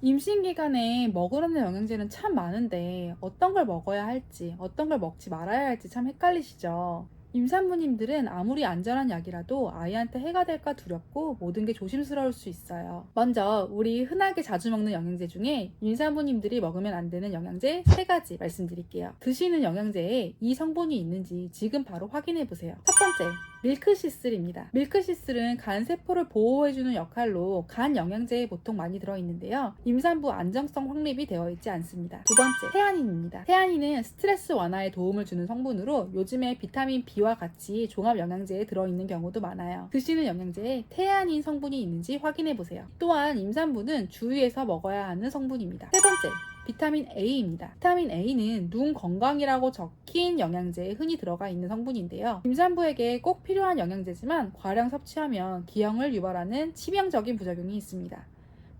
임신 기간에 먹으려는 영양제는 참 많은데 어떤 걸 먹어야 할지, 어떤 걸 먹지 말아야 할지 참 헷갈리시죠? 임산부님들은 아무리 안전한 약이라도 아이한테 해가 될까 두렵고 모든 게 조심스러울 수 있어요. 먼저 우리 흔하게 자주 먹는 영양제 중에 임산부님들이 먹으면 안 되는 영양제 3가지 말씀드릴게요. 드시는 영양제에 이 성분이 있는지 지금 바로 확인해 보세요. 첫 번째, 밀크시슬입니다. 밀크시슬은 간 세포를 보호해주는 역할로 간 영양제에 보통 많이 들어있는데요. 임산부 안정성 확립이 되어 있지 않습니다. 두 번째, 태아닌입니다. 태아닌은 스트레스 완화에 도움을 주는 성분으로 요즘에 비타민 B와 같이 종합 영양제에 들어있는 경우도 많아요. 드시는 영양제에 태아닌 성분이 있는지 확인해 보세요. 또한 임산부는 주의해서 먹어야 하는 성분입니다. 세 번째, 비타민 A입니다. 비타민 A는 눈 건강이라고 적힌 영양제에 흔히 들어가 있는 성분인데요. 임산부에게 꼭 필요한 영양제지만 과량 섭취하면 기형을 유발하는 치명적인 부작용이 있습니다.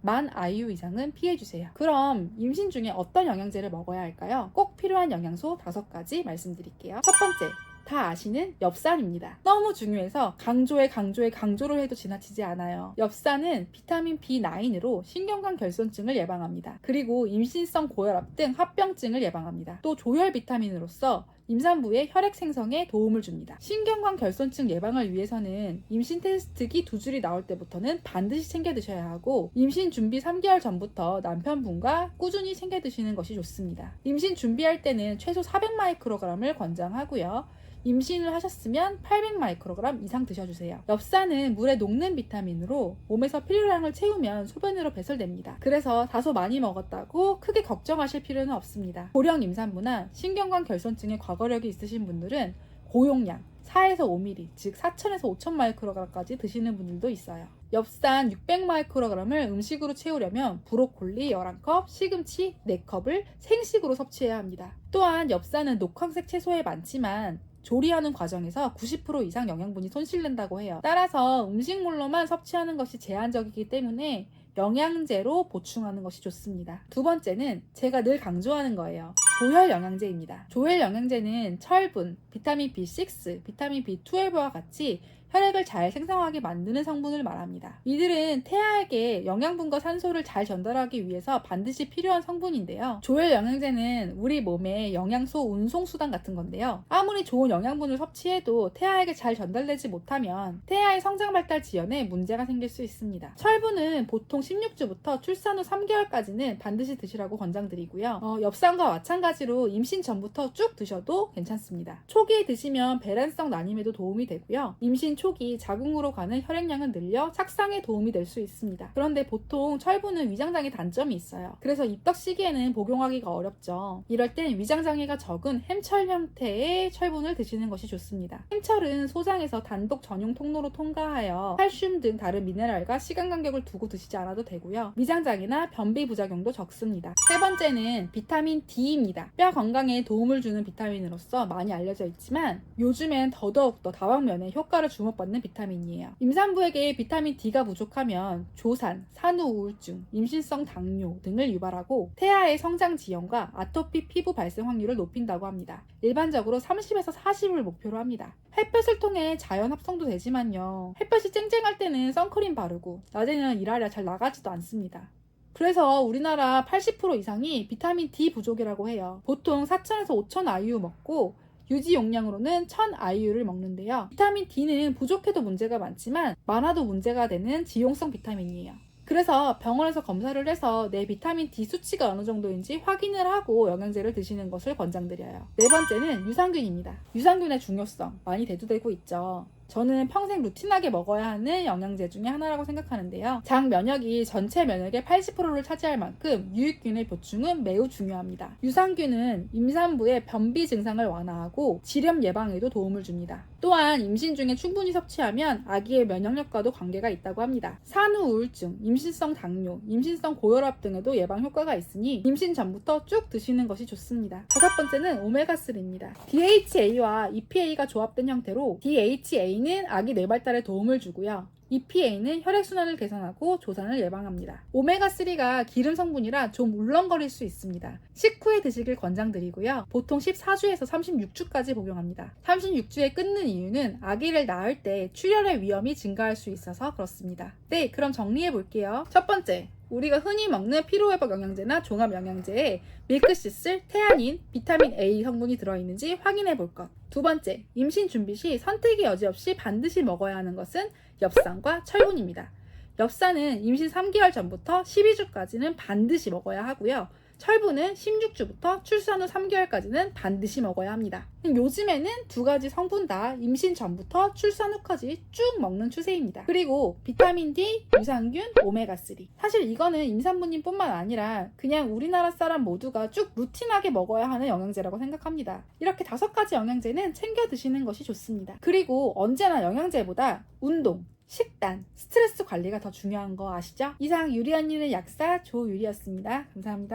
만 IU 이상은 피해주세요. 그럼 임신 중에 어떤 영양제를 먹어야 할까요? 꼭 필요한 영양소 5가지 말씀드릴게요. 첫 번째, 다 아시는 엽산입니다. 너무 중요해서 강조를 해도 지나치지 않아요. 엽산은 비타민 B9으로 신경관 결손증을 예방합니다. 그리고 임신성 고혈압 등 합병증을 예방합니다. 또 조혈 비타민으로서 임산부의 혈액 생성에 도움을 줍니다. 신경관 결손증 예방을 위해서는 임신 테스트기 2줄이 나올 때부터는 반드시 챙겨 드셔야 하고 임신 준비 3개월 전부터 남편분과 꾸준히 챙겨 드시는 것이 좋습니다. 임신 준비할 때는 최소 400마이크로그램을 권장하고요. 임신을 하셨으면 800마이크로그램 이상 드셔주세요. 엽산은 물에 녹는 비타민으로 몸에서 필요량을 채우면 소변으로 배설됩니다. 그래서 다소 많이 먹었다고 크게 걱정하실 필요는 없습니다. 고령 임산부나 신경관 결손증의 과거력이 있으신 분들은 고용량 4에서 5ml, 즉 4,000에서 5,000마이크로그램까지 드시는 분들도 있어요. 엽산 600마이크로그램을 음식으로 채우려면 브로콜리 11컵, 시금치 4컵을 생식으로 섭취해야 합니다. 또한 엽산은 녹황색 채소에 많지만 조리하는 과정에서 90% 이상 영양분이 손실된다고 해요. 따라서 음식물로만 섭취하는 것이 제한적이기 때문에 영양제로 보충하는 것이 좋습니다. 두 번째는 제가 늘 강조하는 거예요. 조혈 영양제입니다. 조혈 영양제는 철분, 비타민 B6, 비타민 B12와 같이 혈액을 잘 생성하게 만드는 성분을 말합니다. 이들은 태아에게 영양분과 산소를 잘 전달하기 위해서 반드시 필요한 성분인데요. 조혈 영양제는 우리 몸의 영양소 운송수단 같은 건데요. 아무리 좋은 영양분을 섭취해도 태아에게 잘 전달되지 못하면 태아의 성장 발달 지연에 문제가 생길 수 있습니다. 철분은 보통 16주부터 출산 후 3개월까지는 반드시 드시라고 권장드리고요. 엽산과 마찬가지로 임신 전부터 쭉 드셔도 괜찮습니다. 초기에 드시면 배란성 난임에도 도움이 되고요. 임신 초기 자궁으로 가는 혈액량은 늘려 착상에 도움이 될 수 있습니다. 그런데 보통 철분은 위장장애 단점이 있어요. 그래서 입덧 시기에는 복용하기가 어렵죠. 이럴 땐 위장장애가 적은 햄철 형태의 철분을 드시는 것이 좋습니다. 햄철은 소장에서 단독 전용 통로로 통과하여 칼슘 등 다른 미네랄과 시간 간격을 두고 드시지 않아도 되고요. 위장장애나 변비 부작용도 적습니다. 세 번째는 비타민 D입니다. 뼈 건강에 도움을 주는 비타민으로서 많이 알려져 있지만 요즘엔 더더욱더 다방면에 효과를 주목받는 비타민이에요. 임산부에게 비타민 D가 부족하면 조산, 산후 우울증, 임신성 당뇨 등을 유발하고 태아의 성장 지연과 아토피 피부 발생 확률을 높인다고 합니다. 일반적으로 30에서 40을 목표로 합니다. 햇볕을 통해 자연 합성도 되지만요. 햇볕이 쨍쨍할 때는 선크림 바르고 낮에는 일하랴 잘 나가지도 않습니다. 그래서 우리나라 80% 이상이 비타민 D 부족이라고 해요. 보통 4,000에서 5,000 IU 먹고 유지 용량으로는 1000 IU를 먹는데요. 비타민 D는 부족해도 문제가 많지만 많아도 문제가 되는 지용성 비타민이에요. 그래서 병원에서 검사를 해서 내 비타민 D 수치가 어느 정도인지 확인을 하고 영양제를 드시는 것을 권장드려요. 네 번째는 유산균입니다. 유산균의 중요성 많이 대두되고 있죠. 저는 평생 루틴하게 먹어야 하는 영양제 중에 하나라고 생각하는데요. 장 면역이 전체 면역의 80%를 차지할 만큼 유익균의 보충은 매우 중요합니다. 유산균은 임산부의 변비 증상을 완화하고 질염 예방에도 도움을 줍니다. 또한 임신 중에 충분히 섭취하면 아기의 면역력과도 관계가 있다고 합니다. 산후 우울증, 임신성 당뇨, 임신성 고혈압 등에도 예방 효과가 있으니 임신 전부터 쭉 드시는 것이 좋습니다. 다섯 번째는 오메가3입니다. DHA와 EPA가 조합된 형태로 DHA는 아기 뇌발달에 도움을 주고요. EPA는 혈액순환을 개선하고 조산을 예방합니다. 오메가3가 기름 성분이라 좀 울렁거릴 수 있습니다. 식후에 드시길 권장드리고요. 보통 14주에서 36주까지 복용합니다. 36주에 끊는 이유는 아기를 낳을 때 출혈의 위험이 증가할 수 있어서 그렇습니다. 네, 그럼 정리해 볼게요. 첫 번째, 우리가 흔히 먹는 피로회복 영양제나 종합 영양제에 밀크시슬, 태아닌, 비타민 A 성분이 들어있는지 확인해 볼 것. 두 번째, 임신 준비 시 선택의 여지 없이 반드시 먹어야 하는 것은 엽산과 철분입니다. 엽산은 임신 3개월 전부터 12주까지는 반드시 먹어야 하고요. 철분은 16주부터 출산 후 3개월까지는 반드시 먹어야 합니다. 요즘에는 두 가지 성분 다 임신 전부터 출산 후까지 쭉 먹는 추세입니다. 그리고 비타민 D, 유산균, 오메가3. 사실 이거는 임산부님뿐만 아니라 그냥 우리나라 사람 모두가 쭉 루틴하게 먹어야 하는 영양제라고 생각합니다. 이렇게 5가지 영양제는 챙겨 드시는 것이 좋습니다. 그리고 언제나 영양제보다 운동, 식단, 스트레스 관리가 더 중요한 거 아시죠? 이상 유리언니의 약사 조유리였습니다. 감사합니다.